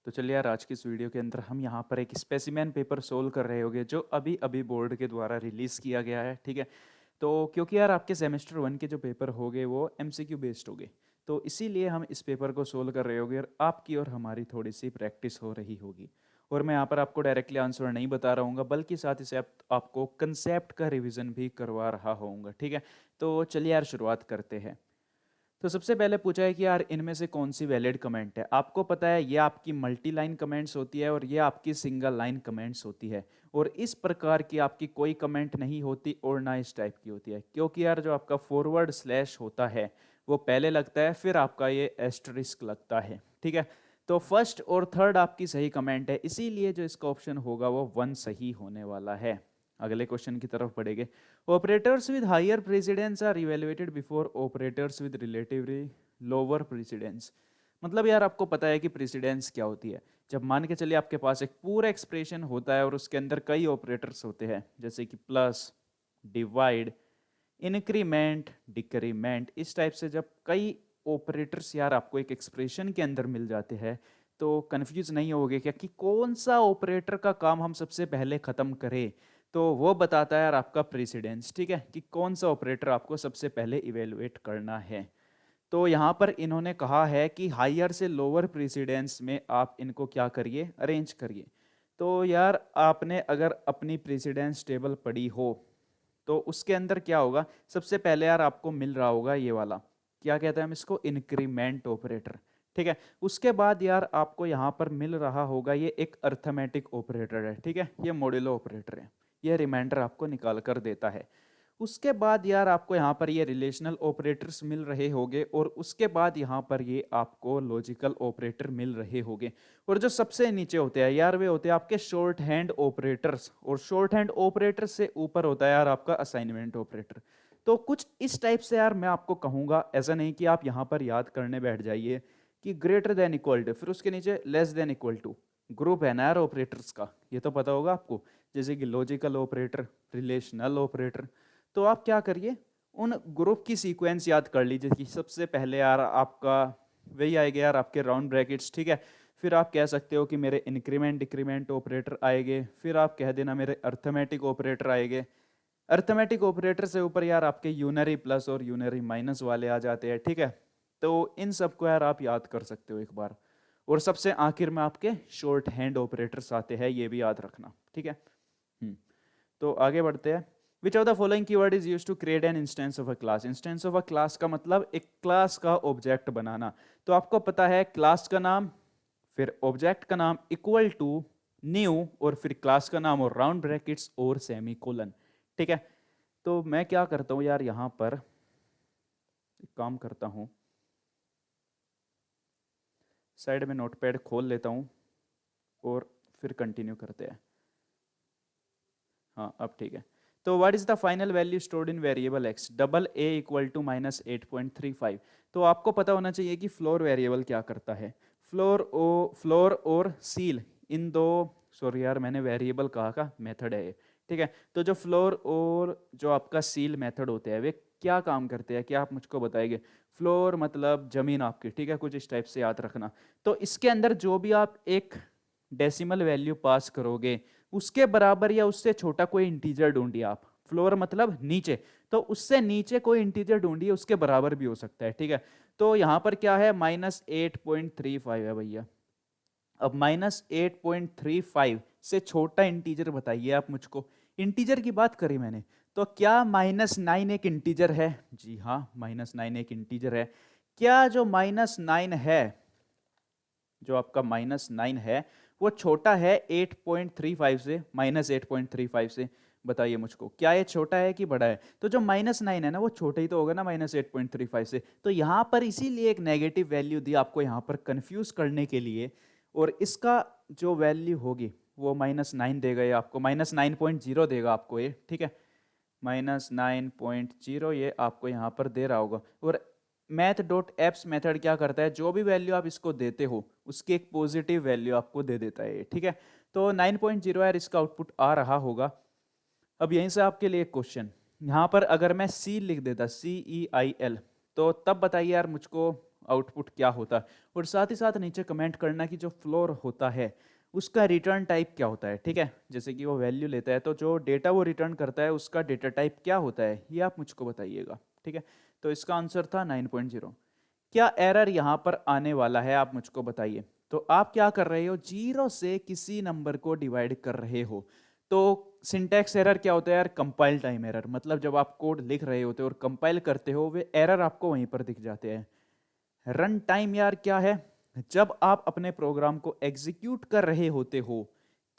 तो चलिए यार, आज की इस वीडियो के अंदर हम यहाँ पर एक स्पेसिमेन पेपर सोल्व कर रहे होंगे जो अभी अभी बोर्ड के द्वारा रिलीज़ किया गया है। ठीक है, तो क्योंकि यार आपके सेमेस्टर 1 के जो पेपर होंगे वो एमसीक्यू बेस्ड होंगे, तो इसीलिए हम इस पेपर को सोल्व कर रहे होंगे और आपकी और हमारी थोड़ी सी प्रैक्टिस हो रही होगी। और मैं यहाँ पर आपको डायरेक्टली आंसर नहीं बता रहा हूँ, बल्कि साथ ही साथ आपको कंसेप्ट का रिविज़न भी करवा रहा होऊंगा। ठीक है, तो चलिए यार शुरुआत करते हैं। तो सबसे पहले पूछा है कि यार इनमें से कौन सी वैलिड कमेंट है। आपको पता है ये आपकी मल्टी लाइन कमेंट्स होती है और ये आपकी सिंगल लाइन कमेंट्स होती है, और इस प्रकार की आपकी कोई कमेंट नहीं होती और ना इस टाइप की होती है, क्योंकि यार जो आपका फॉरवर्ड स्लैश होता है वो पहले लगता है, फिर आपका ये एस्टरिस्क लगता है। ठीक है, तो फर्स्ट और थर्ड आपकी सही कमेंट है, इसीलिए जो इसका ऑप्शन होगा वो 1 सही होने वाला है। अगले क्वेश्चन की तरफ बढ़ेंगे। Operators with higher precedence are evaluated before operators with relatively lower precedence। मतलब यार आपको पता है कि प्रेसिडेंस क्या होती है। जब मान के चलिए आपके पास एक पूरा एक्सप्रेशन होता है और उसके अंदर कई ऑपरेटर्स होते हैं, जैसे कि प्लस, डिवाइड, इंक्रीमेंट, डिक्रीमेंट, इस टाइप से जब कई ऑपरेटर्स यार आपको एक एक्सप्रेशन के अंदर मिल जाते हैं, तो कंफ्यूज नहीं होगे क्या कि कौन सा ऑपरेटर का काम हम सबसे पहले खत्म करें। तो वो बताता है यार आपका प्रेसिडेंस। ठीक है, कि कौन सा ऑपरेटर आपको सबसे पहले इवेलुएट करना है। तो यहाँ पर इन्होंने कहा है कि हायर से लोअर प्रेसिडेंस में आप इनको क्या करिए, अरेंज करिए। तो यार आपने अगर अपनी प्रेसिडेंस टेबल पढ़ी हो तो उसके अंदर क्या होगा, सबसे पहले यार आपको मिल रहा होगा ये वाला, क्या कहते हैं हम इसको, इंक्रीमेंट ऑपरेटर। ठीक है, उसके बाद यार आपको यहाँ पर मिल रहा होगा ये एक अर्थमेटिक ऑपरेटर है। ठीक है, ये मॉड्यूलो ऑपरेटर है, ये रिमाइंडर आपको निकाल कर देता है। उसके बाद यार आपको यहाँ पर ये रिलेशनल ऑपरेटर्स मिल रहे होंगे, और उसके बाद यहाँ पर ये आपको लॉजिकल ऑपरेटर मिल रहे होंगे। और जो सबसे नीचे होते हैं यार वे होते हैं आपके शॉर्ट हैंड ऑपरेटर्स, और शॉर्ट हैंड ऑपरेटर्स से ऊपर होता है यार आपका असाइनमेंट ऑपरेटर। तो कुछ इस टाइप से यार मैं आपको कहूँगा, ऐसा नहीं कि आप यहाँ पर याद करने बैठ जाइए कि ग्रेटर देन इक्वल टू, फिर उसके नीचे less than equal to. Group है ना यार ऑपरेटर्स का, ये तो पता होगा आपको, जैसे कि लॉजिकल ऑपरेटर, रिलेशनल ऑपरेटर। तो आप क्या करिए, उन ग्रुप की सीक्वेंस याद कर लीजिए कि सबसे पहले यार आपका वही आएगा यार आपके राउंड ब्रैकेट्स। ठीक है, फिर आप कह सकते हो कि मेरे इंक्रीमेंट डिक्रीमेंट ऑपरेटर आएंगे, फिर आप कह देना मेरे अर्थमेटिक ऑपरेटर आएंगे। अर्थमेटिक ऑपरेटर से ऊपर यार आपके यूनरी प्लस और यूनरी माइनस वाले आ जाते हैं। ठीक है, तो इन सबको यार आप याद कर सकते हो एक बार। और सबसे आखिर में आपके शॉर्ट हैंड ऑपरेटर्स आते हैं, ये भी याद रखना। ठीक है, तो आगे बढ़ते हैं। Which of the following keyword is used to create an instance of a class. Instance of a class का मतलब एक क्लास का ऑब्जेक्ट बनाना। तो आपको पता है क्लास का नाम, फिर ऑब्जेक्ट का नाम इक्वल टू न्यू, और फिर क्लास का नाम और राउंड ब्रैकेट्स और सेमी कोलन। ठीक है, तो मैं क्या करता हूं यार, यहां पर एक काम करता हूं, साइड में नोटपैड खोल लेता हूं और फिर कंटिन्यू करते हैं। हाँ अब ठीक है। तो what is the final value stored in variable X, double A equal to -8.35। तो आपको पता होना चाहिए कि फ्लोर वेरिएबल क्या करता है। फ्लोर और सील, इन दो, सॉरी यार मैंने वेरिएबल कहा का मेथड है ये। ठीक है, तो जो फ्लोर और जो आपका सील मेथड होते हैं वे क्या काम करते हैं, क्या आप मुझको बताएंगे। फ्लोर मतलब जमीन आपकी, ठीक है, कुछ इस टाइप से याद रखना। तो इसके अंदर जो भी आप एक डेसिमल वैल्यू पास करोगे उसके बराबर या उससे छोटा कोई इंटीजर ढूंढिए आप। फ्लोर मतलब नीचे, तो उससे नीचे कोई इंटीजर ढूंढिए, उसके बराबर भी हो सकता है। ठीक है, तो यहां पर क्या है, -8.35 है भैया। अब -8.35 से छोटा इंटीजर बताइए आप मुझको। इंटीजर की बात करी मैंने, तो क्या -9 एक इंटीजर है? जी हाँ, -9 एक इंटीजर है। क्या जो -9 है, जो आपका -9 है वो छोटा है 8.35 से, -8.35 से? बताइए मुझको, क्या ये छोटा है कि बड़ा है? तो जो -9 है ना वो छोटा ही तो होगा ना -8.35 से। तो यहां पर इसीलिए एक नेगेटिव वैल्यू दी आपको यहां पर कंफ्यूज करने के लिए, और इसका जो वैल्यू होगी वो -9 देगा, ये आपको -9.0 देगा आपको ये। ठीक है, -9.0 ये आपको यहाँ पर दे रहा होगा। और मैथ डॉट एप्स मेथड क्या करता है, जो भी वैल्यू आप इसको देते हो उसकी एक पॉजिटिव वैल्यू आपको दे देता है। ठीक है, तो 9.0 यार इसका आउटपुट आ रहा होगा। अब यहीं से आपके लिए एक क्वेश्चन, यहाँ पर अगर मैं सी लिख देता, CEIL, तो तब बताइए यार मुझको आउटपुट क्या होता है, और साथ ही साथ नीचे कमेंट करना कि जो फ्लोर होता है उसका रिटर्न टाइप क्या होता है। ठीक है, जैसे कि वो वैल्यू लेता है तो जो डेटा वो रिटर्न करता है उसका डेटा टाइप क्या होता है, ये आप मुझको बताइएगा। ठीक है, तो इसका आंसर था 9.0। क्या एरर यहाँ पर आने वाला है आप मुझको बताइए। तो आप क्या कर रहे हो, जीरो से किसी नंबर को डिवाइड कर रहे हो। तो सिंटैक्स एरर क्या होता है यार, कंपाइल टाइम एरर, मतलब जब आप कोड लिख रहे होते हो और कंपाइल करते हो वे एरर आपको वहीं पर दिख जाते हैं। रन टाइम यार क्या है, जब आप अपने प्रोग्राम को एग्जीक्यूट कर रहे होते हो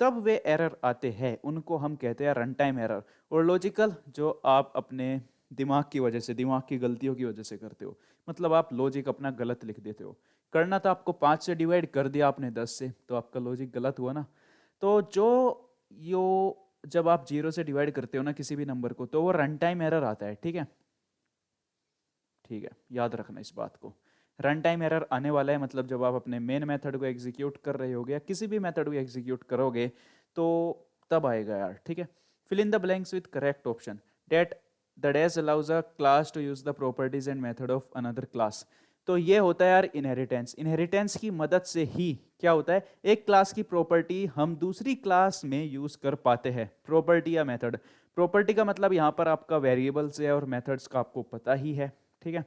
तब वे एरर आते हैं, उनको हम कहते हैं रन टाइम एरर। और लॉजिकल, जो आप अपने दिमाग की वजह से, दिमाग की गलतियों की वजह से करते हो, मतलब आप लॉजिक अपना गलत लिख देते हो। करना था आपको 5 से डिवाइड, कर दिया आपने 10 से, तो आपका लॉजिक गलत हुआ ना। तो जो यो जब आप जीरो से डिवाइड करते हो ना किसी भी नंबर को, तो वो रन टाइम एरर आता है। ठीक है, ठीक है, याद रखना इस बात को। रन टाइम एरर आने वाला है, मतलब जब आप अपने मेन मेथड को एग्जीक्यूट कर रहे होगे या किसी भी मेथड को एग्जीक्यूट करोगे तो तब आएगा यार। ठीक है, fill in the blanks with correct option. That the dash allows a class to use the properties and method of another class. तो ये होता है यार इनहेरिटेंस। इनहेरिटेंस की मदद से ही क्या होता है, एक क्लास की प्रॉपर्टी हम दूसरी क्लास में यूज कर पाते हैं, प्रॉपर्टी या मेथड। प्रॉपर्टी का मतलब यहाँ पर आपका वेरिएबल्स है और मेथड्स का आपको पता ही है। ठीक है,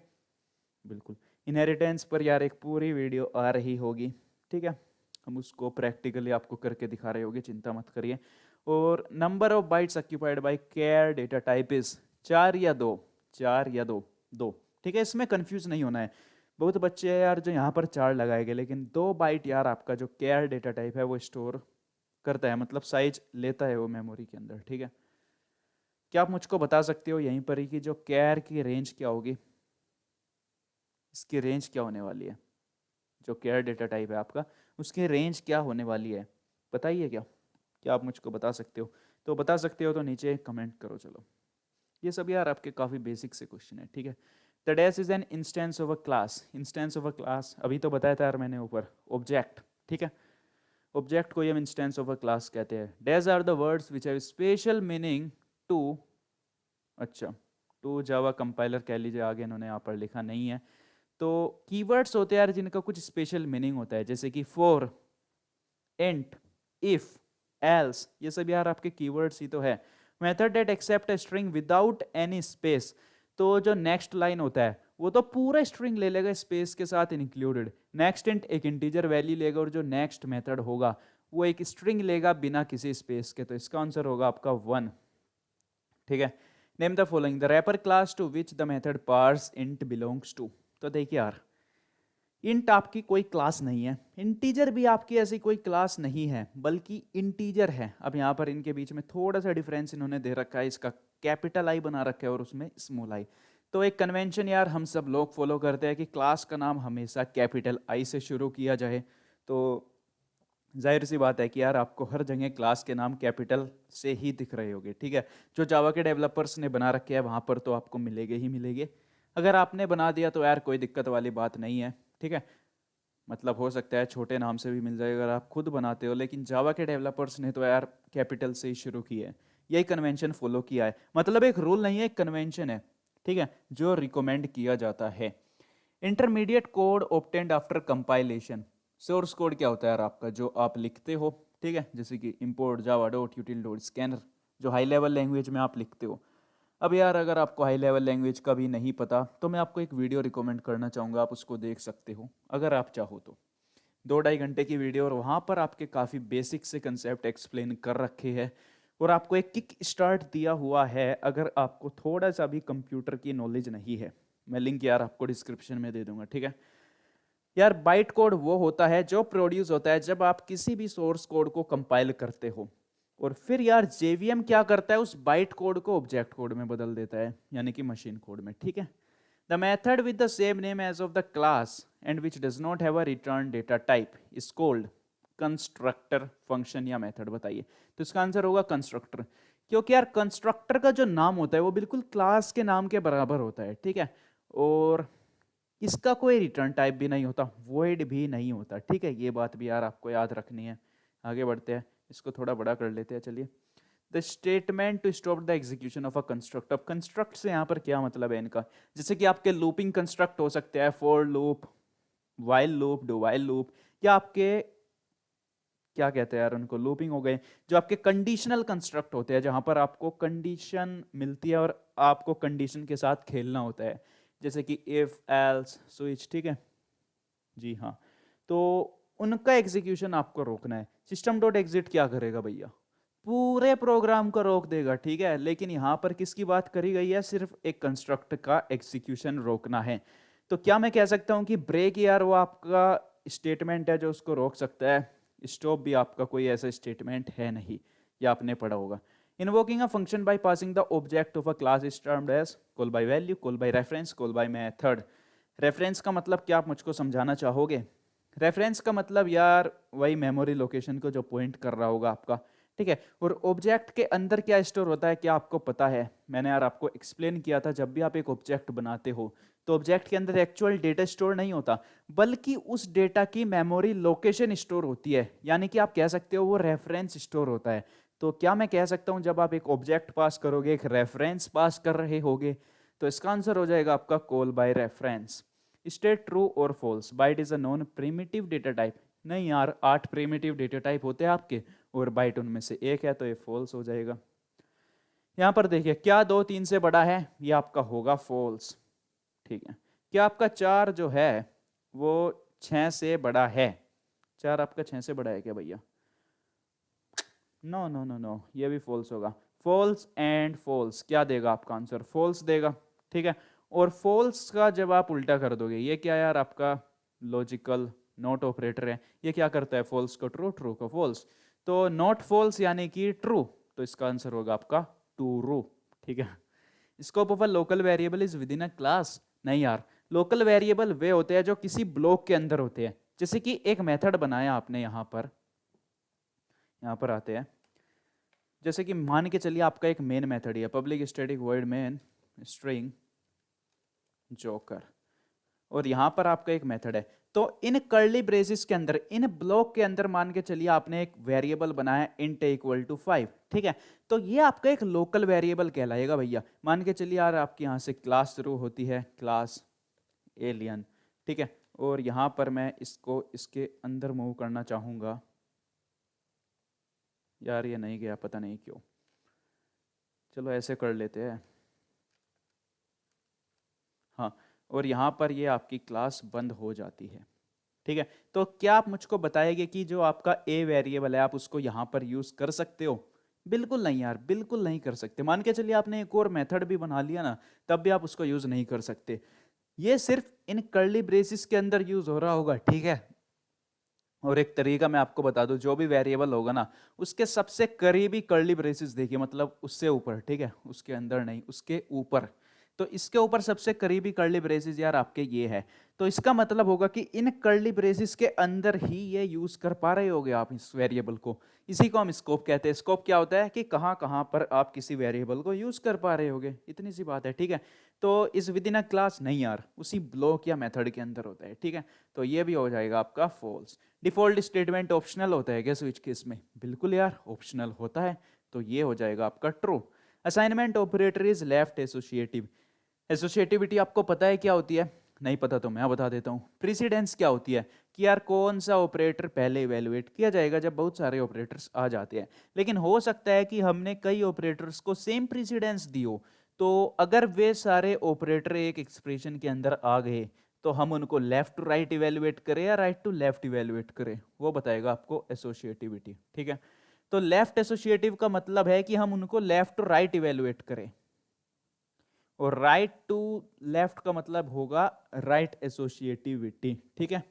बिल्कुल। इनहेरिटेंस पर यार एक पूरी वीडियो आ रही होगी। ठीक है, हम उसको प्रैक्टिकली आपको करके दिखा रहे होंगे, चिंता मत करिए। और number of bytes occupied by care data type is 4 या 2, 4 या 2, 2। ठीक है, इसमें कंफ्यूज नहीं होना है। बहुत बच्चे हैं यार जो यहाँ पर 4 लगाएंगे, लेकिन 2 बाइट यार आपका जो केयर डेटा टाइप है वो स्टोर करता है, मतलब साइज लेता है वो मेमोरी के अंदर। ठीक है, क्या आप मुझको बता सकते हो यहीं पर ही कि जो केयर की रेंज क्या होगी, इसकी रेंज क्या होने वाली है, जो केयर डेटा टाइप है आपका उसकी रेंज क्या होने वाली है, बताइए। क्या क्या आप मुझको बता सकते हो? तो बता सकते हो तो नीचे कमेंट करो। चलो, ये सब यार आपके काफ़ी बेसिक से क्वेश्चन है। ठीक है, the dash is an instance of a class. Instance of a class अभी तो बताया था यार मैंने ऊपर, ऑब्जेक्ट। ठीक है, ऑब्जेक्ट को ही हम इंस्टेंस ऑफ अ क्लास कहते हैं। Dash are the words which have special meaning to, अच्छा, टू जावा कंपाइलर कह लीजिए, आगे इन्होंने यहाँ पर लिखा नहीं है। तो कीवर्ड्स होते हैं यार जिनका कुछ स्पेशल मीनिंग होता है, जैसे कि फॉर, इंट, इफ, एल्स, ये सब यार आपके कीवर्ड्स ही तो है। Method that accept a string without any space, तो जो नेक्स्ट लाइन होता है वो तो पूरा स्ट्रिंग ले लेगा स्पेस के साथ इंक्लूडेड। नेक्स्ट इंट एक इंटीजर वैल्यू लेगा, और जो नेक्स्ट मेथड होगा वो एक स्ट्रिंग लेगा बिना किसी स्पेस के, तो इसका आंसर होगा आपका 1। ठीक है, name the following the wrapper class to which the method parse int belongs to. तो देखिए यार, इंट आपकी कोई क्लास नहीं है, इंटीजर भी आपकी ऐसी कोई क्लास नहीं है, बल्कि इंटीजर है। अब यहाँ पर इनके बीच में थोड़ा सा डिफरेंस इन्होंने दे रखा है, इसका कैपिटल आई बना रखा है और उसमें स्मॉल आई। तो एक कन्वेंशन यार हम सब लोग फॉलो करते हैं कि क्लास का नाम हमेशा कैपिटल आई से शुरू किया जाए। तो जाहिर सी बात है कि यार आपको हर जगह क्लास के नाम कैपिटल से ही दिख रहे होंगे। ठीक है, जो जावा के डेवलपर्स ने बना रखे हैं वहाँ पर तो आपको मिलेंगे ही मिलेंगे। अगर आपने बना दिया तो यार कोई दिक्कत वाली बात नहीं है। ठीक है, मतलब हो सकता है छोटे नाम से भी मिल जाए अगर आप खुद बनाते हो, लेकिन जावा के डेवलपर्स ने तो यार कैपिटल से ही शुरू किया है, यही कन्वेंशन फॉलो किया है। मतलब एक रूल नहीं है, एक कन्वेंशन है। ठीक है, जो रिकमेंड किया जाता है। Intermediate code obtained after compilation. Source code क्या होता है यार आपका, जो आप लिखते हो। ठीक है, जैसे कि import Java dot यूटिल dot scanner, जो हाई लेवल लैंग्वेज में आप लिखते हो। अब यार अगर आपको हाई लेवल लैंग्वेज का भी नहीं पता तो मैं आपको एक वीडियो रिकमेंड करना चाहूँगा, आप उसको देख सकते हो अगर आप चाहो तो। 2-2.5 घंटे की वीडियो, और वहाँ पर आपके काफ़ी बेसिक से कंसेप्ट एक्सप्लेन कर रखे हैं, और आपको एक किक स्टार्ट दिया हुआ है अगर आपको थोड़ा सा भी कंप्यूटर की नॉलेज नहीं है। मैं लिंक यार आपको डिस्क्रिप्शन में दे दूंगा। ठीक है यार, बाइट कोड वो होता है जो प्रोड्यूस होता है जब आप किसी भी सोर्स कोड को कंपाइल करते हो, और फिर यार जेवीएम क्या करता है, उस बाइट कोड को ऑब्जेक्ट कोड में बदल देता है, यानी कि मशीन कोड में। ठीक है, the method with the same name as of the class and which does not have a return data type is called constructor, function या मेथड। बताइए, तो इसका आंसर होगा कंस्ट्रक्टर, क्योंकि यार कंस्ट्रक्टर का जो नाम होता है वो बिल्कुल क्लास के नाम के बराबर होता है। ठीक है, और इसका कोई रिटर्न टाइप भी नहीं होता, वॉइड भी नहीं होता। ठीक है, ये बात भी यार आपको याद रखनी है। आगे बढ़ते हैं, इसको थोड़ा बड़ा कर लेते हैं। चलिए, the statement to stop the execution of a construct. अब कंस्ट्रक्ट से यहाँ पर क्या मतलब है इनका, जैसे कि आपके लूपिंग कंस्ट्रक्ट हो सकते हैं, for loop, while loop, do while loop, या आपके क्या कहते हैं यार उनको, लूपिंग हो गए, जो आपके कंडीशनल कंस्ट्रक्ट होते हैं जहां पर आपको कंडीशन मिलती है और आपको कंडीशन के साथ खेलना होता है, जैसे कि इफ, एल्स, स्विच, ठीक है जी हाँ। तो उनका एग्जीक्यूशन आपको रोकना है। सिस्टम डॉट एग्जिट क्या करेगा भैया, पूरे प्रोग्राम को रोक देगा, ठीक है, लेकिन यहां पर किसकी बात करी गई है, सिर्फ एक कंस्ट्रक्ट का एग्जीक्यूशन रोकना है। तो क्या मैं कह सकता हूं कि ब्रेक यार वो आपका स्टेटमेंट है जो उसको रोक सकता है, स्टॉप भी आपका कोई ऐसा स्टेटमेंट है नहीं, ये आपने पढ़ा होगा। Invoking a function by passing the object of a class is termed as call by value, call by reference, call by method. Reference का मतलब क्या आप मुझको समझाना चाहोगे? रेफरेंस का मतलब यार वही मेमोरी लोकेशन को जो पॉइंट कर रहा होगा आपका, ठीक है। और ऑब्जेक्ट के अंदर क्या स्टोर होता है क्या आपको पता है? मैंने यार आपको एक्सप्लेन किया था, जब भी आप एक ऑब्जेक्ट बनाते हो तो ऑब्जेक्ट के अंदर एक्चुअल डेटा स्टोर नहीं होता, बल्कि उस डेटा की मेमोरी लोकेशन स्टोर होती है, यानी कि आप कह सकते हो वो रेफरेंस स्टोर होता है। तो क्या मैं कह सकता हूं जब आप एक ऑब्जेक्ट पास करोगे, एक रेफरेंस पास कर रहे होगे, तो इसका आंसर हो जाएगा आपका call by reference. State true और false, byte is a non primitive data type. नहीं यार, 8 प्रिमिटिव डेटा टाइप होते हैं आपके और बाइट उनमें से एक है, तो ये फॉल्स हो जाएगा। यहां पर देखिए, क्या 2 3 से बड़ा है, ये आपका होगा फॉल्स, ठीक है। क्या आपका 4 जो है वो 6 से बड़ा है? 4 आपका 6 से बड़ा है क्या भैया? नो नो नो नो, ये भी फॉल्स होगा। फॉल्स एंड फॉल्स क्या देगा आपका आंसर? फॉल्स देगा, ठीक है। और फॉल्स का जब आप उल्टा कर दोगे, ये क्या यार आपका लॉजिकल नॉट ऑपरेटर है, ये क्या करता है, फॉल्स को ट्रू, ट्रू को फॉल्स। तो नॉट फॉल्स यानी कि ट्रू, तो इसका आंसर होगा आपका ट्रू, ठीक है। Scope of a local variable is with in a class. नहीं यार, लोकल वेरिएबल वे होते हैं जो किसी ब्लॉक के अंदर होते हैं। जैसे कि एक मेथड बनाया आपने, यहाँ पर आते हैं, जैसे कि मान के चलिए आपका एक मेन मेथड है, public static void main string joker, और यहां पर आपका एक मेथड है। तो इन कर्ली ब्रेसेस के अंदर, इन ब्लॉक के अंदर मान के चलिए आपने एक वेरिएबल बनाया इंट इक्वल टू 5, ठीक है। तो ये आपका एक लोकल वेरिएबल कहलाएगा भैया। मान के चलिए यार आपके यहां से क्लास शुरू होती है, क्लास एलियन, ठीक है, और यहां पर मैं इसको इसके अंदर मूव करना चाहूंगा, यार ये नहीं गया, पता नहीं क्यों, चलो ऐसे कर लेते हैं, हाँ। और यहाँ पर ये आपकी क्लास बंद हो जाती है, ठीक है। तो क्या आप मुझको बताएंगे कि जो आपका ए वेरिएबल है आप उसको यहाँ पर यूज कर सकते हो? बिल्कुल नहीं यार, बिल्कुल नहीं कर सकते। मान के चलिए आपने एक और मेथड भी बना लिया ना, तब भी आप उसको यूज नहीं कर सकते। ये सिर्फ इन कर्ली ब्रेसिस के अंदर यूज हो रहा होगा, ठीक है। और एक तरीका मैं आपको बता दूं, जो भी वेरिएबल होगा ना, उसके सबसे करीबी कर्ली ब्रेसिस देखिए, मतलब उससे ऊपर, ठीक है, उसके अंदर नहीं, उसके ऊपर। तो इसके ऊपर सबसे करीबी कर्ली ब्रेसिस यार आपके ये है। तो इसका मतलब होगा कि इन कर्ली ब्रेसिस के अंदर ही ये यूज कर पा रहे होगे आप इस वेरिएबल को। इसी को हम स्कोप कहते हैं। स्कोप क्या होता है कि कहाँ कहाँ पर आप किसी वेरिएबल को यूज कर पा रहे होगे, इतनी सी बात है, ठीक है। तो इस विद इन अ क्लास नहीं यार, उसी ब्लॉक या मेथड के अंदर होता है, ठीक है। तो ये भी हो जाएगा आपका फॉल्स। डिफॉल्ट स्टेटमेंट ऑप्शनल होता है क्या स्विच केस में? बिल्कुल यार, ऑप्शनल होता है, तो ये हो जाएगा आपका true. Assignment operator is left associative. Associativity आपको पता है क्या होती है? नहीं पता तो मैं बता देता हूँ। प्रीसीडेंस क्या होती है कि यार कौन सा ऑपरेटर पहले इवेलुएट किया जाएगा जब बहुत सारे ऑपरेटर्स आ जाते हैं। लेकिन हो सकता है कि हमने कई ऑपरेटर्स को सेम प्रीसीडेंस दी हो, तो अगर वे सारे ऑपरेटर एक एक्सप्रेशन के अंदर आ गए, तो हम उनको लेफ्ट टू राइट इवेलुएट करें या राइट टू लेफ्ट इवेलुएट करें, वो बताएगा आपको एसोसिएटिविटी, ठीक है। तो लेफ्ट एसोसिएटिव का मतलब है कि हम उनको लेफ्ट टू राइट इवेलुएट करें, और राइट टू लेफ्ट का मतलब होगा राइट एसोसिएटिविटी, ठीक है।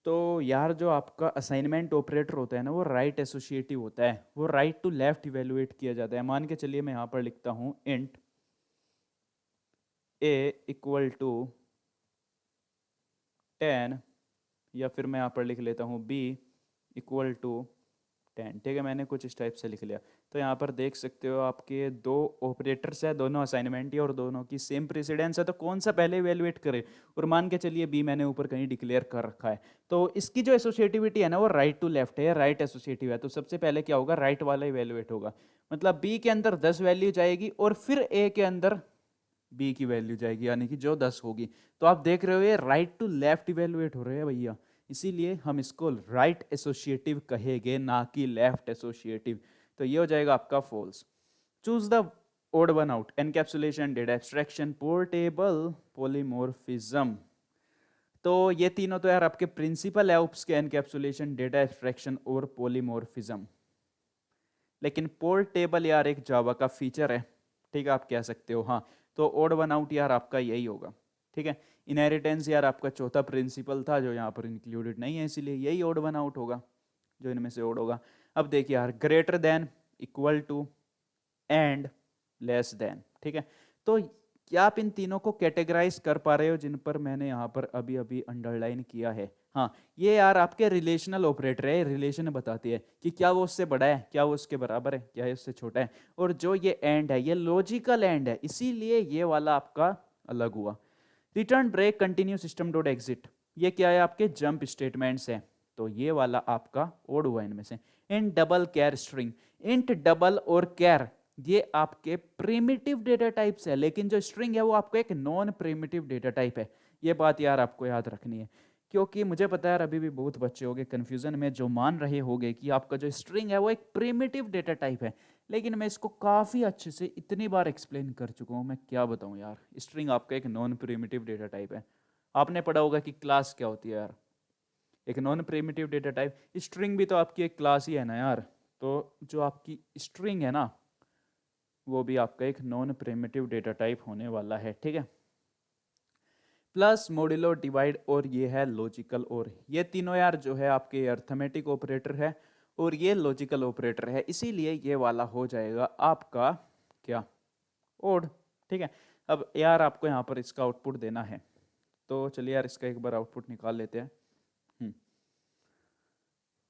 तो यार जो आपका असाइनमेंट ऑपरेटर होता है ना, वो राइट एसोसिएटिव होता है, वो राइट टू लेफ्ट इवेलुएट किया जाता है। मान के चलिए मैं यहां पर लिखता हूं इंट ए इक्वल टू 10, या फिर मैं यहां पर लिख लेता हूं बी इक्वल टू 10, ठीक है, मैंने कुछ इस टाइप से लिख लिया। तो यहाँ पर देख सकते हो आपके दो ऑपरेटर्स है, दोनों असाइनमेंट ही और दोनों की सेम प्रेसिडेंस है, तो कौन सा पहले इवेलुएट करे। और मान के चलिए बी मैंने ऊपर कहीं डिक्लेयर कर रखा है, तो इसकी जो एसोसिएटिविटी है ना वो राइट टू लेफ्ट है, राइट एसोसिएटिव है, तो सबसे पहले क्या होगा, राइट वाला इवेलुएट होगा। मतलब बी के अंदर 10 वैल्यू जाएगी और फिर ए के अंदर बी की वैल्यू जाएगी, यानी कि जो 10 होगी। तो आप देख रहे हो ये राइट टू लेफ्ट इवेलुएट हो रहे हैं भैया, इसीलिए हम इसको राइट एसोसिएटिव कहेंगे, ना कि लेफ्ट एसोसिएटिव। तो ये हो जाएगा आपका false. Choose the odd one out, encapsulation, data abstraction, portable, polymorphism. तो ये तीनों तो यार आपके प्रिंसिपल है उप्स के, एनकैप्सुलेशन, डेटा एब्स्ट्रैक्शन और पॉलीमॉर्फिज्म। लेकिन पोर्टेबल यार एक जावा का फीचर है, ठीक है, आप कह सकते हो। हाँ, तो ओड वन आउट यार आपका यही होगा, ठीक है। इनहेरिटेंस यार आपका चौथा प्रिंसिपल था जो यहाँ पर इंक्लूडेड नहीं है, इसीलिए यही ओड वन आउट होगा, जो इनमें से ओड होगा। अब देखिए यार, greater than, equal to, and, less than, ठीक है। तो क्या आप इन तीनों को कैटेगराइज कर पा रहे हो, जिन पर मैंने यहाँ पर अभी अभी अंडरलाइन किया है। हाँ, ये यार आपके रिलेशनल ऑपरेटर है, रिलेशन बताती है कि क्या वो उससे बड़ा है, क्या वो उसके बराबर है, क्या ये उससे छोटा है। और जो ये एंड है, ये लॉजिकल एंड है, इसीलिए ये वाला आपका अलग हुआ। Return, break, continue, system dot exit, ये क्या है, आपके जंप स्टेटमेंट्स है, तो ये वाला आपका ओड हुआ इनमें से। इंट, डबल, कैर, स्ट्रिंग, इंट, डबल और कैर ये आपके प्रिमिटिव डेटा टाइप्स है, लेकिन जो स्ट्रिंग है वो आपको एक नॉन प्रिमिटिव डेटा टाइप है। ये बात यार आपको याद रखनी है, क्योंकि मुझे पता है यार अभी भी बहुत बच्चे होंगे कंफ्यूजन में, जो मान रहे होंगे कि आपका जो स्ट्रिंग है वो एक प्रिमिटिव डेटा टाइप है। लेकिन मैं इसको काफ़ी अच्छे से इतनी बार एक्सप्लेन कर चुका हूँ, मैं क्या बताऊँ यार, स्ट्रिंग आपका एक नॉन प्रिमिटिव डेटा टाइप है। आपने पढ़ा होगा कि क्लास क्या होती है यार, एक non primitive data type. String भी तो आपकी एक क्लास ही है ना यार, तो जो आपकी स्ट्रिंग है ना वो भी आपका एक नॉन प्रिमिटिव डेटा टाइप होने वाला है, ठीक है। प्लस, मॉड्यूलो, डिवाइड और ये है लॉजिकल, और ये तीनों यार जो है आपके अर्थमेटिक ऑपरेटर है और ये लॉजिकल ऑपरेटर है, इसीलिए ये वाला हो जाएगा आपका क्या, ओड, ठीक है। अब यार आपको यहाँ पर इसका आउटपुट देना है, तो चलिए यार इसका एक बार आउटपुट निकाल लेते हैं।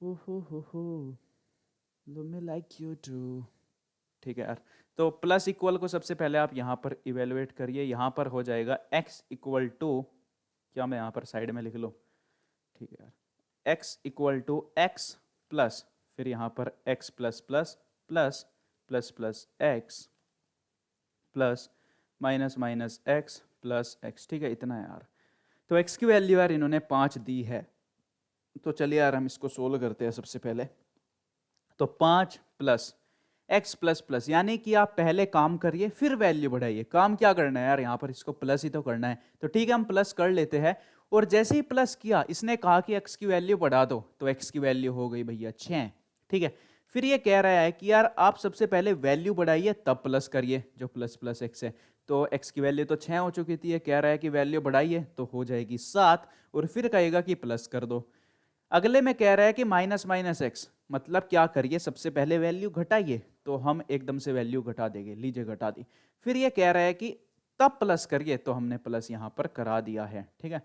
हो लो मी लाइक यू टू, ठीक है यार। तो प्लस इक्वल को सबसे पहले आप यहाँ पर इवेलुएट करिए, यहाँ पर हो जाएगा x इक्वल टू, क्या मैं यहाँ पर साइड में लिख लूँ, ठीक है यार, x equal to x plus, फिर यहाँ पर x plus plus plus plus plus x plus minus minus x plus x, ठीक है, इतना है यार। तो x की वैल्यू यार इन्होंने 5 दी है, तो चलिए यार हम इसको सोल्व करते हैं सबसे पहले। तो 5 प्लस x प्लस प्लस, यानी कि आप पहले काम करिए फिर वैल्यू बढ़ाइए। काम क्या करना है यार, यहाँ पर इसको प्लस ही तो करना है, तो ठीक है हम प्लस कर लेते हैं। और जैसे ही प्लस किया, इसने कहा कि x की वैल्यू बढ़ा दो, तो x की वैल्यू हो गई भैया 6, ठीक है। फिर ये कह रहा है कि यार आप सबसे पहले वैल्यू बढ़ाइए तब प्लस करिए, जो प्लस प्लस x है। तो x की वैल्यू तो 6 हो चुकी थी, ये कह रहा है कि वैल्यू बढ़ाइए तो हो जाएगी 7, और फिर कहेगा कि प्लस कर दो। अगले में कह रहा है कि माइनस माइनस एक्स, मतलब क्या करिए, सबसे पहले वैल्यू घटाइए, तो हम एकदम से वैल्यू घटा देंगे, लीजिए घटा दी। फिर ये कह रहा है कि तब प्लस करिए, तो हमने प्लस यहाँ पर करा दिया है, ठीक है।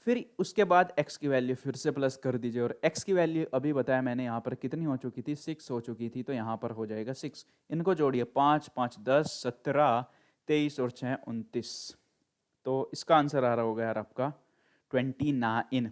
फिर उसके बाद x की वैल्यू फिर से प्लस कर दीजिए, और x की वैल्यू अभी बताया मैंने यहाँ पर कितनी हो चुकी थी, 6 हो चुकी थी, तो यहाँ पर हो जाएगा 6। इनको जोड़िए, 5 5 10 17 23 और 6 29, तो इसका आंसर आ रहा होगा यार आपका 29।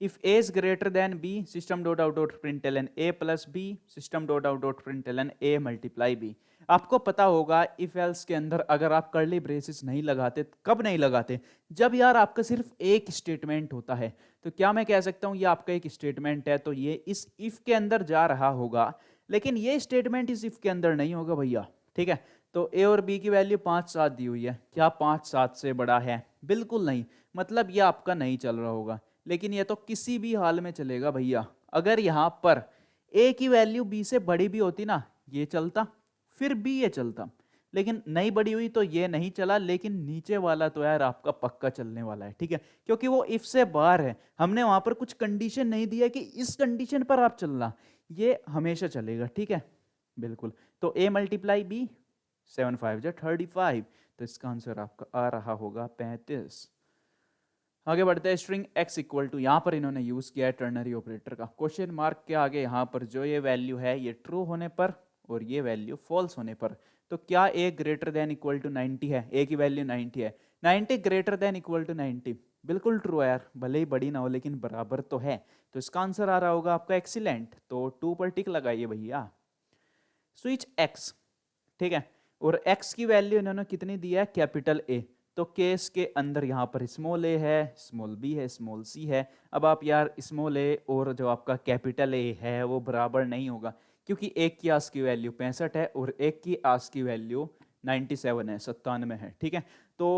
If a is greater than b, system dot out dot println a plus b, system dot out dot println a multiply b। आपको पता होगा if else के अंदर अगर आप कर्ली ब्रेसेस नहीं लगाते, कब नहीं लगाते, जब यार आपका सिर्फ एक स्टेटमेंट होता है। तो क्या मैं कह सकता हूं ये आपका एक स्टेटमेंट है, तो ये इस if के अंदर जा रहा होगा, लेकिन ये स्टेटमेंट इस if के अंदर नहीं होगा भैया, ठीक है। तो a और b की वैल्यू 5 7 दी हुई है, क्या 5 7 से बड़ा है, बिल्कुल नहीं, मतलब ये आपका नहीं चल रहा होगा। लेकिन ये तो किसी भी हाल में चलेगा भैया, अगर यहाँ पर a की वैल्यू b से बड़ी भी होती ना, ये चलता, फिर b ये चलता, लेकिन नहीं बड़ी हुई तो ये नहीं चला। लेकिन नीचे वाला तो यार आपका पक्का चलने वाला है, ठीक है, क्योंकि वो इफ से बाहर है, हमने वहां पर कुछ कंडीशन नहीं दिया कि इस कंडीशन पर आप चलना, ये हमेशा चलेगा, ठीक है, बिल्कुल। तो a मल्टीप्लाई b, 7 5 35, तो इसका आंसर आपका आ रहा होगा 35। आगे बढ़ते हैं, स्ट्रिंग x इक्वल टू, यहाँ पर इन्होंने यूज किया है टर्नरी ऑपरेटर का, क्वेश्चन मार्क के आगे यहाँ पर जो ये वैल्यू है ये ट्रू होने पर और ये वैल्यू फॉल्स होने पर, तो क्या a greater than equal to 90 है, a की वैल्यू 90 है, 90 ग्रेटर देन इक्वल टू 90, बिल्कुल ट्रू है यार, भले ही बड़ी ना हो लेकिन बराबर तो है, तो इसका आंसर आ रहा होगा आपका एक्सीलेंट, तो 2 पर टिक लगाइए भैया। स्विच x, ठीक है, और x की वैल्यू इन्होंने कितनी दी है, कैपिटल A, तो केस के अंदर यहाँ पर स्मॉल a है, स्मॉल b है, स्मॉल c है। अब आप यार स्मॉल a और जो आपका कैपिटल A है वो बराबर नहीं होगा, क्योंकि एक की आस की वैल्यू 65 है और एक की आस की वैल्यू 97 है, 97 है, ठीक है। तो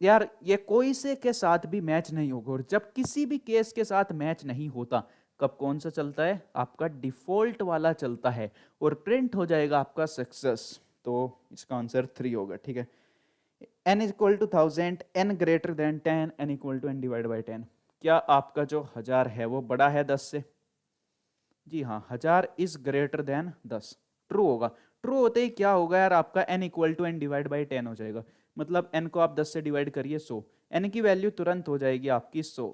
यार ये कोई से के साथ भी मैच नहीं होगा, और जब किसी भी केस के साथ मैच नहीं होता कब कौन सा चलता है, आपका डिफॉल्ट वाला चलता है और प्रिंट हो जाएगा आपका सक्सेस, तो इसका आंसर 3 होगा, ठीक है। n equal to 1000, n greater than 10, n equal to n divide by 10, क्या आपका जो 1000 है वो बड़ा है 10 से? जी हाँ, 1000 इज ग्रेटर देन 10, ट्रू होगा। ट्रू होते ही क्या होगा यार, आपका n equal to n divide by 10 हो जाएगा, मतलब n को आप 10 से डिवाइड करिए 100, n की वैल्यू तुरंत हो जाएगी आपकी 100,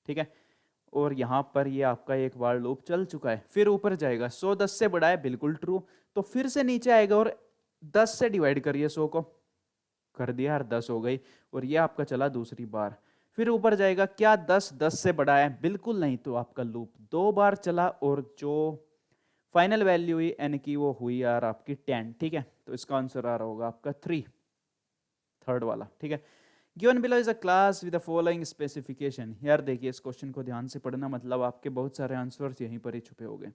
ठीक है। और यहाँ पर ये आपका एक बार लूप चल चुका है, फिर ऊपर जाएगा, 100 10 से बड़ा है, बिल्कुल ट्रू, तो फिर से नीचे आएगा और 10 से डिवाइड करिए 100 को, कर दिया यार 10 हो गई, और ये आपका चला दूसरी बार, फिर ऊपर जाएगा, क्या 10 10 से बड़ा है, बिल्कुल नहीं, तो आपका लूप 2 बार चला और जो फाइनल वैल्यू हुई n की वो हुई यार आपकी 10, ठीक है। तो इसका आंसर आ रहा होगा आपका 3, थर्ड वाला, ठीक है। Given below is a class with the following specification, यार देखिए इस क्वेश्चन को ध्यान से पढ़ना, मतलब आपके बहुत सारे आंसर्स यहीं पर ही छुपे हो गए।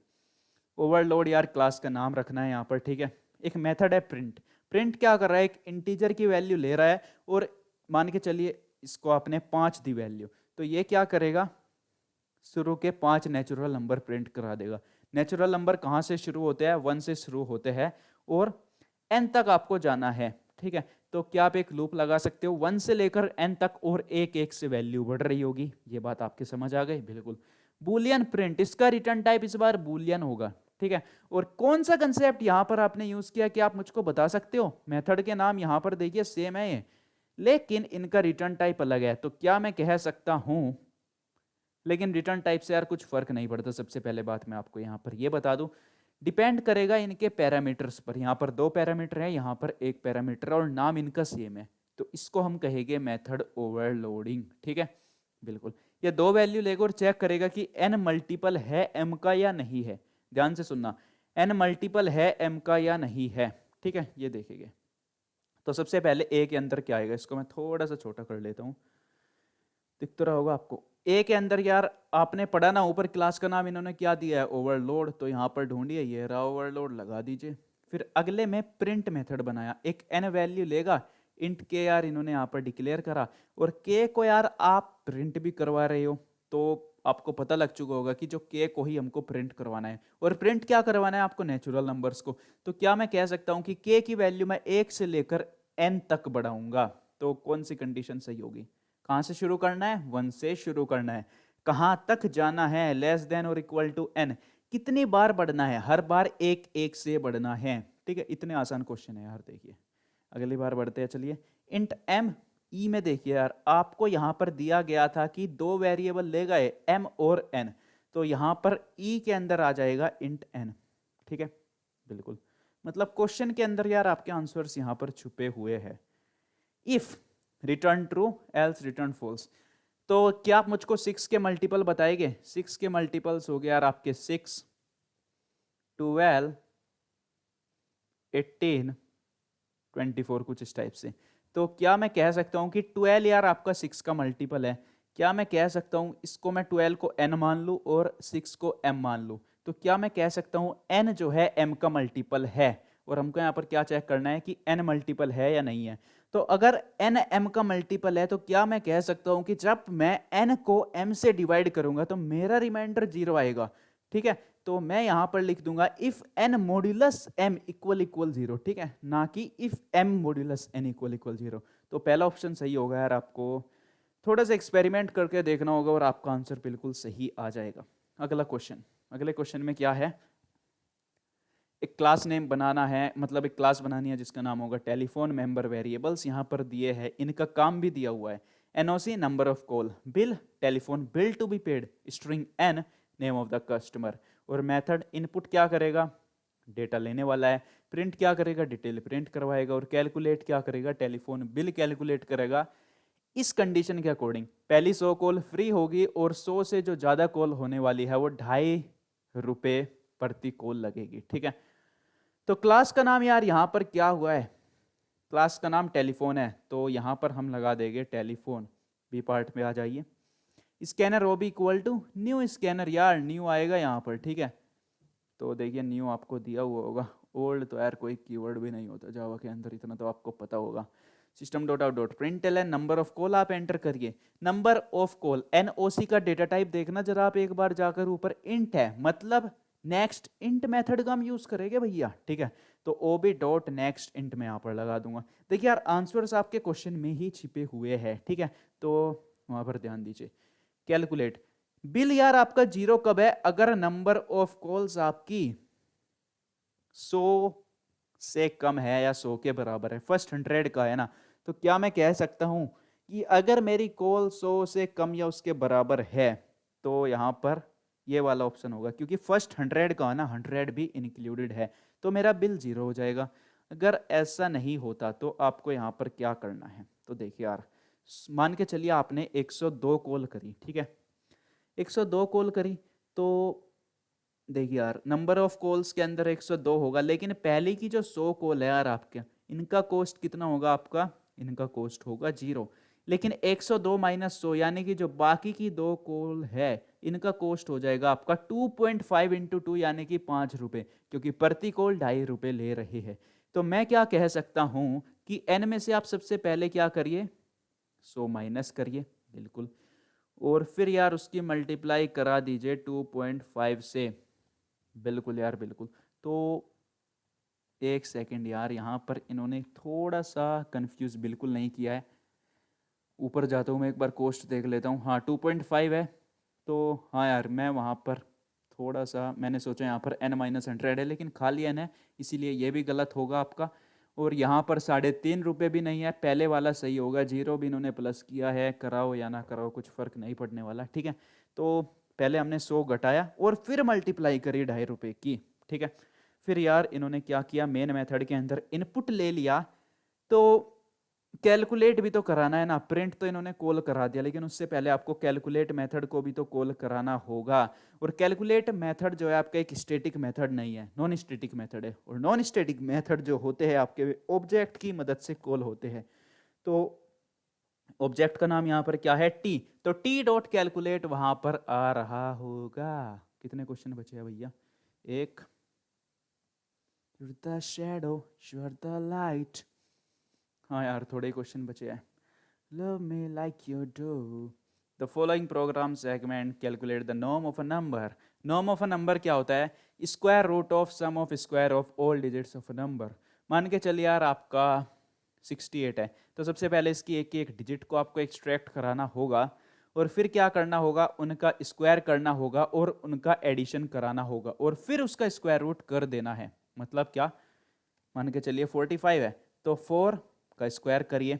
ओवरलोड यार क्लास का नाम रखना है यहाँ पर, ठीक है। एक मेथड है प्रिंट, प्रिंट क्या कर रहा है, एक इंटीजर की वैल्यू ले रहा है और मान के चलिए इसको आपने 5 दी वैल्यू, तो ये क्या करेगा, शुरू के 5 नेचुरल नंबर प्रिंट करा देगा। नेचुरल नंबर कहाँ से शुरू होते हैं, 1 से शुरू होते हैं और n तक आपको जाना है, ठीक है। तो क्या आप एक लूप लगा सकते हो 1 से लेकर n तक और एक एक से वैल्यू बढ़ रही होगी, ये बात आपके समझ आ गई, बिल्कुल। बूलियन प्रिंट, इसका रिटर्न टाइप इस बार बूलियन होगा, ठीक है। और कौन सा कंसेप्ट यहां पर आपने यूज किया, कि आप मुझको बता सकते हो? मेथड के नाम यहां पर देखिए सेम है ये, लेकिन इनका रिटर्न टाइप अलग है, तो क्या मैं कह सकता हूं, लेकिन रिटर्न टाइप से यार कुछ फर्क नहीं पड़ता। सबसे पहले बात मैं आपको यहां पर ये बता दूं, डिपेंड करेगा इनके पैरामीटर्स पर, यहाँ पर 2 पैरामीटर है, यहाँ पर 1 पैरामीटर, और नाम इनका सेम है, तो इसको हम कहेंगे मेथड ओवरलोडिंग, ठीक है, बिल्कुल। ये 2 वैल्यू लेगा और चेक करेगा कि n मल्टीपल है m का या नहीं है, ध्यान से सुनना, n मल्टीपल है m का या नहीं है, ठीक है, ये देखेंगे। तो सबसे पहले a के अंदर क्या आएगा, इसको मैं थोड़ा सा छोटा कर लेता हूँ, दिख तो रहा होगा आपको। ए के अंदर यार आपने पढ़ा ना, ऊपर क्लास का नाम इन्होंने क्या दिया है, ओवरलोड, तो यहाँ पर ढूंढिए, ये रहा ओवरलोड, लगा दीजिए। फिर अगले में प्रिंट मेथड बनाया, एक n वैल्यू लेगा, इंट के यार इन्होंने यहाँ पर डिक्लेयर करा, और k को यार आप प्रिंट भी करवा रहे हो, तो आपको पता लग चुका होगा कि जो k को ही हमको प्रिंट करवाना है, और प्रिंट क्या करवाना है आपको, नेचुरल नंबर्स को। तो क्या मैं कह सकता हूँ कि k की वैल्यू मैं 1 से लेकर n तक बढ़ाऊंगा, तो कौन सी कंडीशन सही होगी, कहां से शुरू करना है, 1 से शुरू करना है, कहां तक जाना है, लेस देन और इक्वल टू n, कितनी बार बढ़ना है, हर बार 1 1 से बढ़ना है, ठीक है। इतने आसान क्वेश्चन है यार, देखिए अगली बार बढ़ते हैं, चलिए। इंट m e में देखिए यार, आपको यहां पर दिया गया था कि 2 वेरिएबल ले गए m और n, तो यहां पर e के अंदर आ जाएगा इंट n, ठीक है, बिल्कुल। मतलब क्वेश्चन के अंदर यार आपके आंसर्स यहां पर छुपे हुए हैं। If return true else return false, तो क्या आप मुझको 6 के मल्टीपल बताएंगे? 6 के मल्टीपल्स हो गए यार आपके 6, 12, 18, 24, कुछ इस टाइप से। तो क्या मैं कह सकता हूं कि 12 यार आपका 6 का मल्टीपल है? क्या मैं कह सकता हूं इसको मैं 12 को n मान लूं और 6 को m मान लूं, तो क्या मैं कह सकता हूं n जो है m का मल्टीपल है? और हमको यहाँ पर क्या चेक करना है कि n मल्टीपल है या नहीं है। तो अगर n m का मल्टीपल है, तो क्या मैं कह सकता हूं कि जब मैं n को m से डिवाइड करूंगा तो मेरा रिमाइंडर 0 आएगा, ठीक है। तो मैं यहां पर लिख दूंगा if n modulus m equal equal 0, ठीक है, ना कि if m modulus n equal equal 0। तो पहला ऑप्शन सही होगा यार, आपको थोड़ा सा एक्सपेरिमेंट करके देखना होगा और आपका आंसर बिल्कुल सही आ जाएगा। अगला क्वेश्चन, अगले क्वेश्चन में क्या है, एक क्लास नेम बनाना है, मतलब एक क्लास बनानी है जिसका नाम होगा टेलीफोन मेंबर वेरिएबल्स, यहाँ पर दिए है, इनका काम भी दिया हुआ है। NOC number of call, bill telephone bill to be paid, string N name of the customer, और मेथड इनपुट क्या करेगा, डेटा लेने वाला है, प्रिंट क्या करेगा, डिटेल प्रिंट करवाएगा, और कैलकुलेट क्या करेगा, टेलीफोन बिल कैलकुलेट करेगा। इस कंडीशन के अकॉर्डिंग पहली 100 कॉल फ्री होगी और 100 से जो ज्यादा कॉल होने वाली है वो ₹2.5 प्रति कॉल लगेगी। ठीक है, तो क्लास का नाम यार यहां पर क्या हुआ है, क्लास का नाम टेलीफोन है, तो यहां पर हम लगा देंगे टेलीफोन। बी पार्ट में आ जाइए, स्कैनर वो भी इक्वल टू न्यू स्कैनर, यार न्यू आएगा यहाँ पर। ठीक है, तो देखिए न्यू आपको दिया हुआ होगा, ओल्ड तो यार कोई कीवर्ड भी नहीं होता जावा के अंदर, इतना तो आपको पता होगा। System dot out dot println number of call आप एंटर करिए, नंबर ऑफ कॉल NOC का डेटा टाइप देखना जरा आप एक बार जाकर, ऊपर इंट है, मतलब नेक्स्ट इंट मेथड का हम यूज करेंगे भैया। ठीक है, तो OB डॉट नेक्स्ट इंट में यहाँ पर लगा दूंगा। देखिए यार आंसर्स आपके क्वेश्चन में ही छिपे हुए हैं। ठीक है, तो वहां पर ध्यान दीजिए। कैलकुलेट बिल यार आपका 0 कब है, अगर नंबर ऑफ कॉल्स आपकी 100 से कम है या 100 के बराबर है, फर्स्ट 100 का है ना, तो क्या मैं कह सकता हूं कि अगर मेरी कॉल 100 से कम या उसके बराबर है तो यहां पर ये वाला ऑप्शन होगा, क्योंकि फर्स्ट 100 का है ना, 100 भी इंक्लूडेड है, तो मेरा बिल 0 हो जाएगा। अगर ऐसा नहीं होता तो आपको यहां पर क्या करना है, तो देखिए यार मान के चलिए आपने 102 कॉल करी। ठीक है, 102 कॉल करी, तो देखिए यार नंबर ऑफ कॉल्स के अंदर 102 होगा, लेकिन पहले की जो 100 कॉल है यार आपके, इनका कॉस्ट कितना होगा आपका, इनका कॉस्ट होगा 0, लेकिन 102 माइनस 100 यानी कि जो बाकी की 2 कॉल है इनका कॉस्ट हो जाएगा आपका 2.5 इंटू 2 यानी कि ₹5, क्योंकि प्रति कॉल ₹2.5 ले रहे हैं। तो मैं क्या कह सकता हूं कि n में से आप सबसे पहले क्या करिए, 100 माइनस करिए, बिल्कुल, और फिर यार उसकी मल्टीप्लाई करा दीजिए 2.5 से, बिल्कुल यार बिल्कुल। तो एक सेकंड यार, यहाँ पर इन्होंने थोड़ा सा कंफ्यूज बिल्कुल नहीं किया है, ऊपर जाता हूँ मैं एक बार कॉस्ट देख लेता हूँ। हाँ 2.5 है, तो हाँ यार मैं वहाँ पर थोड़ा सा मैंने सोचा यहाँ पर n-100 है, लेकिन खाली n है, इसीलिए ये भी गलत होगा आपका। और यहाँ पर ₹3.5 भी नहीं है, पहले वाला सही होगा, 0 भी इन्होंने प्लस किया है, कराओ या ना कराओ कुछ फर्क नहीं पड़ने वाला। ठीक है, तो पहले हमने 100 घटाया और फिर मल्टीप्लाई करी ₹2.5 की। ठीक है, फिर यार इन्होंने क्या किया, मेन मेथड के अंदर इनपुट ले लिया, तो कैलकुलेट भी तो कराना है ना, प्रिंट तो इन्होंने कॉल करा दिया, लेकिन उससे पहले आपको कैलकुलेट मेथड को भी तो कॉल कराना होगा। और कैलकुलेट मेथड जो है आपका एक स्टैटिक मेथड नहीं है, नॉन स्टैटिक मेथड है, और नॉन स्टैटिक मेथड जो होते हैं आपके ऑब्जेक्ट की मदद से कॉल होते हैं। तो ऑब्जेक्ट का नाम यहाँ पर क्या है, टी, तो टी डॉट कैलकुलेट वहां पर आ रहा होगा। कितने क्वेश्चन बचे हैं भैया, एक, you're the shadow, you're the light, हाँ यार थोड़े क्वेश्चन बचे हैं। Love me like you do. The following program segment calculate the norm of a number. Norm of a number क्या होता है, square root of sum of square of all digits of a number. मान के चलिए यार आपका 68 है, तो सबसे पहले इसकी एक डिजिट को आपको एक्सट्रैक्ट कराना होगा, और फिर क्या करना होगा, उनका स्क्वायर करना होगा और उनका एडिशन कराना होगा, और फिर उसका स्क्वायर रूट कर देना है। मतलब क्या, मान के चलिए 45 है, तो 4 का स्क्वायर करिए,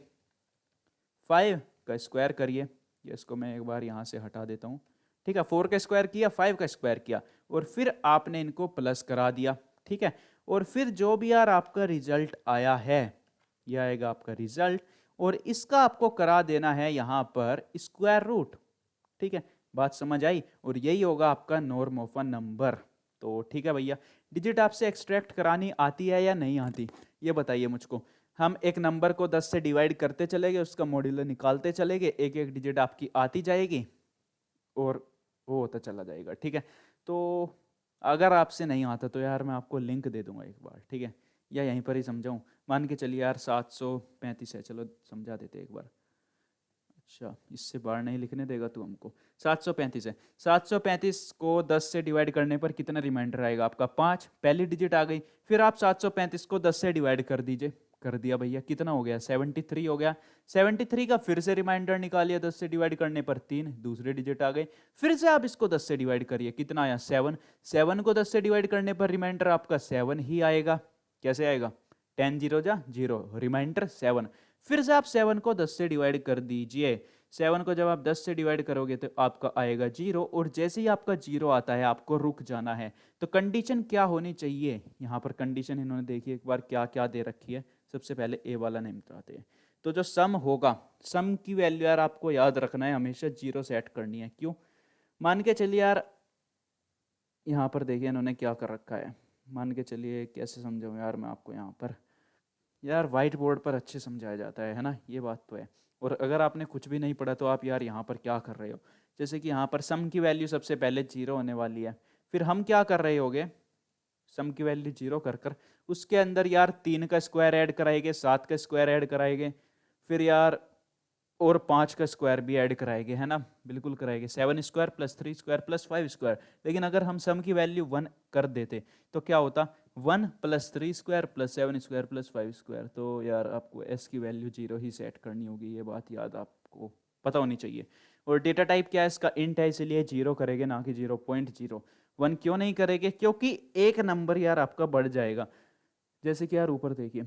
5 का स्क्वायर करिए, ये इसको मैं एक बार यहाँ से हटा देता हूँ। ठीक है, 4 का स्क्वायर किया, 5 का स्क्वायर किया, और फिर आपने इनको प्लस करा दिया। ठीक है, और फिर जो भी यार आपका रिजल्ट आया है, यह आएगा आपका रिजल्ट, और इसका आपको करा देना है यहाँ पर स्क्वायर रूट। ठीक है, बात समझ आई, और यही होगा आपका नॉर्म ऑफ अ नंबर। तो ठीक है भैया, डिजिट आपसे एक्सट्रैक्ट करानी आती है या नहीं आती, ये बताइए मुझको। हम एक नंबर को 10 से डिवाइड करते चले गए, उसका मॉड्यूलर निकालते चले गए, एक एक डिजिट आपकी आती जाएगी और वो होता चला जाएगा। ठीक है, तो अगर आपसे नहीं आता तो यार मैं आपको लिंक दे दूंगा एक बार, ठीक है, या यहीं पर ही समझाऊं। मान के चलिए यार 735 है, चलो समझा देते एक बार। अच्छा, इससे बाहर नहीं लिखने देगा तू हमको। 735 है, 735 को 10 से डिवाइड करने पर कितना रिमाइंडर आएगा आपका, 5, पहली डिजिट आ गई। फिर आप 735 को 10 से डिवाइड कर दीजिए, कर दिया भैया, कितना हो गया, 73 हो गया। 73 का फिर से रिमाइंडर निकालिए, 10 से डिवाइड करने पर 3, दूसरे डिजिट आ गए। फिर से आप इसको 10 से डिवाइड करिए, कितना आया, 7, 7 को 10 से डिवाइड करने पर रिमाइंडर आपका 7 ही आएगा। कैसे आएगा, 10 0 जा 0, रिमाइंडर 7। फिर से आप 7 को 10 से डिवाइड कर दीजिए, 7 को जब आप 10 से डिवाइड करोगे तो आपका आएगा 0, और जैसे ही आपका 0 आता है आपको रुक जाना है। तो कंडीशन क्या होनी चाहिए, यहाँ पर कंडीशन इन्होंने देखी एक बार क्या क्या दे रखी है। सबसे पहले ए वाला नेम बताते हैं। तो जो सम होगा, सम की वैल्यू यार आपको याद रखना है, हमेशा 0 सेट करनी है। क्यों? मान के चलिए यार, यहाँ पर देखिए इन्होंने क्या कर रखा है। मान के चलिए, कैसे समझाऊँ यार मैं आपको, यहाँ पर यार वाइट बोर्ड पर अच्छे समझाया जाता है ना, ये बात तो है। और अगर आपने कुछ भी नहीं पढ़ा तो आप यार यहाँ पर क्या कर रहे हो। जैसे कि यहाँ पर सम की वैल्यू सबसे पहले 0 होने वाली है, फिर हम क्या कर रहे होगे, सम की वैल्यू 0 कर कर उसके अंदर यार 3 का स्क्वायर ऐड कराएंगे, 7 का स्क्वायर ऐड कराएंगे, फिर यार और 5 का स्क्वायर भी ऐड कराएंगे, है ना, बिल्कुल कराएंगे। 7 square plus 3 square plus 5 square. लेकिन अगर हम सम की वैल्यू 1 कर देते तो क्या होता, 1 plus 3 square plus 7 square plus 5 square. तो यार आपको एस की वैल्यू 0 ही सेट करनी होगी, ये बात याद आपको पता होनी चाहिए। और डेटा टाइप क्या है इसका, इंट है, इसलिए 0 करेंगे ना कि 0.0। 1 क्यों नहीं करेंगे, क्योंकि एक नंबर यार आपका बढ़ जाएगा। जैसे कि यार ऊपर देखिए,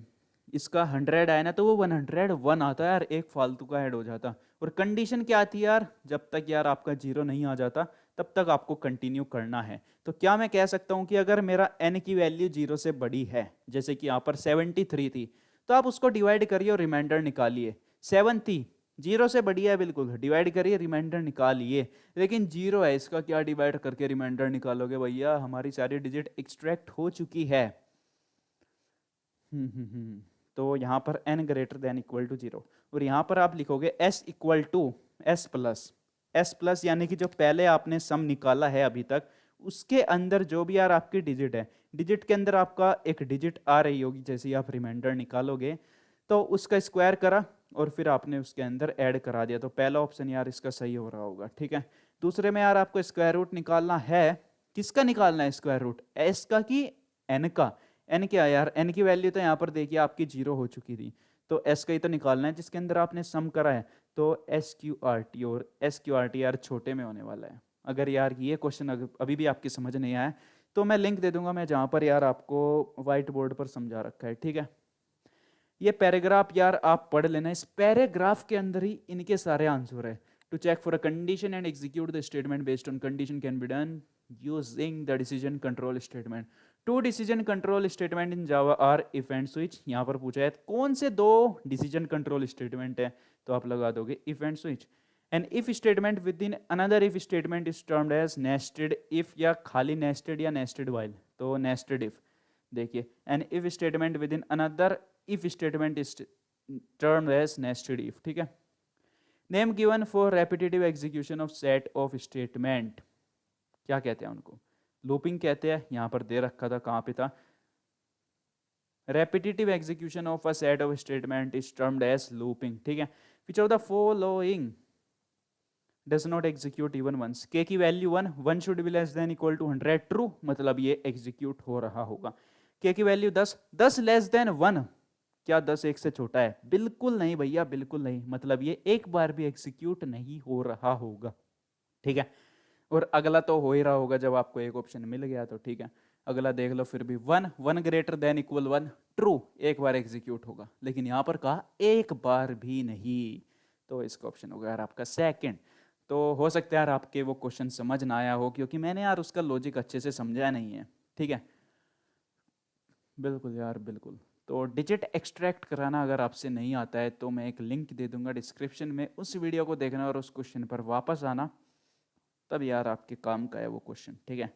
इसका 100 आया ना तो वो 101 आता है यार, एक फालतू का ऐड हो जाता। और कंडीशन क्या आती है यार, जब तक यार आपका 0 नहीं आ जाता तब तक आपको कंटिन्यू करना है। तो क्या मैं कह सकता हूं कि अगर मेरा n की वैल्यू 0 से बड़ी है, जैसे कि यहाँ पर 73 थी, तो आप उसको डिवाइड करिए और रिमाइंडर निकालिए। 7 थी, 0 से बड़ी है बिल्कुल, डिवाइड करिए रिमाइंडर निकालिए। लेकिन 0 है, इसका क्या डिवाइड करके रिमाइंडर निकालोगे भैया, हमारी सारी डिजिट एक्सट्रैक्ट हो चुकी है। तो यहाँ पर n greater than equal to 0, और यहाँ पर आप लिखोगे s equal to s plus, यानी कि जो पहले आपने सम निकाला है अभी तक, उसके अंदर जो भी यार आपकी डिजिट है, डिजिट के अंदर आपका एक डिजिट आ रही होगी, जैसे ही आप रिमाइंडर निकालोगे तो उसका स्क्वायर करा और फिर आपने उसके अंदर ऐड करा दिया। तो पहला ऑप्शन यार इसका सही हो रहा होगा, ठीक है। दूसरे में यार आपको स्क्वायर रूट निकालना है, किसका निकालना है स्क्वायर रूट, एस का कि एन का। एन क्या है यार, एन की वैल्यू तो यहाँ पर देखिए आपकी 0 हो चुकी थी, तो एस का ही तो निकालना है जिसके अंदर आपने सम करा है। तो एस क्यू आर टी, और एस क्यू आर टी यार छोटे में होने वाला है। अगर यार ये क्वेश्चन अभी भी आपकी समझ नहीं आया तो मैं लिंक दे दूंगा, मैं जहाँ पर यार आपको व्हाइट बोर्ड पर समझा रखा है, ठीक है। ये पैराग्राफ यार आप पढ़ लेना, इस पैराग्राफ के अंदर ही इनके सारे आंसर है। To check for a condition and execute the statement based on condition can be done using the decision control statement. Two decision control statement in Java are if and switch. यहाँ पर पूछा है कौन से दो decision control statement है, तो आप लगा दोगे if and switch. An if statement within another if statement is termed as nested if, या खाली नेस्टेड या नेस्टेड वाइल, तो नेस्टेड इफ। देखिए, an if statement within another if statement is termed as nested if, ठीक है। Name given for repetitive execution of set of statement, क्या कहते हैं उनको, लूपिंग कहते हैं। यहां पर दे रखा था, कहां पे था, repetitive execution of a set of statement is termed as looping, ठीक है। Which of the following does not execute even once, K की value 1 should be less than equal to 100, true, मतलब ये एग्जीक्यूट हो रहा होगा। के की वैल्यू 10 लेस देन 1, क्या 10 1 से छोटा है, बिल्कुल नहीं भैया, बिल्कुल नहीं, मतलब ये एक बार भी एग्जीक्यूट नहीं हो रहा होगा, ठीक है। और अगला तो हो ही रहा होगा जब आपको एक ऑप्शन मिल गया तो, ठीक है। अगला देख लो फिर भी, 1 ग्रेटर देन इक्वल 1, ट्रू, एक बार एग्जीक्यूट होगा। लेकिन यहां पर कहा एक बार भी नहीं, तो इसका ऑप्शन होगा यार आपका सेकंड। तो हो सकता है यार आपके वो क्वेश्चन समझ ना आया हो, क्योंकि मैंने यार उसका लॉजिक अच्छे से समझा नहीं है, ठीक है। बिल्कुल यार बिल्कुल। तो डिजिट एक्सट्रैक्ट कराना अगर आपसे नहीं आता है तो मैं एक लिंक दे दूंगा डिस्क्रिप्शन में, उस वीडियो को देखना और उस क्वेश्चन पर वापस आना, तब यार आपके काम का है वो क्वेश्चन, ठीक है।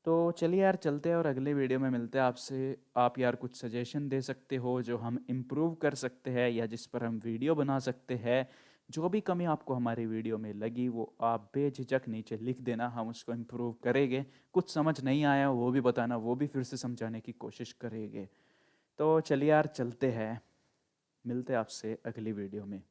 तो चलिए यार चलते हैं और अगले वीडियो में मिलते हैं आपसे। आप यार कुछ सजेशन दे सकते हो जो हम इम्प्रूव कर सकते हैं या जिस पर हम वीडियो बना सकते हैं। जो भी कमी आपको हमारी वीडियो में लगी वो आप बेझिझक नीचे लिख देना, हम उसको इम्प्रूव करेंगे। कुछ समझ नहीं आया वो भी बताना, वो भी फिर से समझाने की कोशिश करेंगे। तो चलिए यार चलते हैं, मिलते हैं आपसे अगली वीडियो में।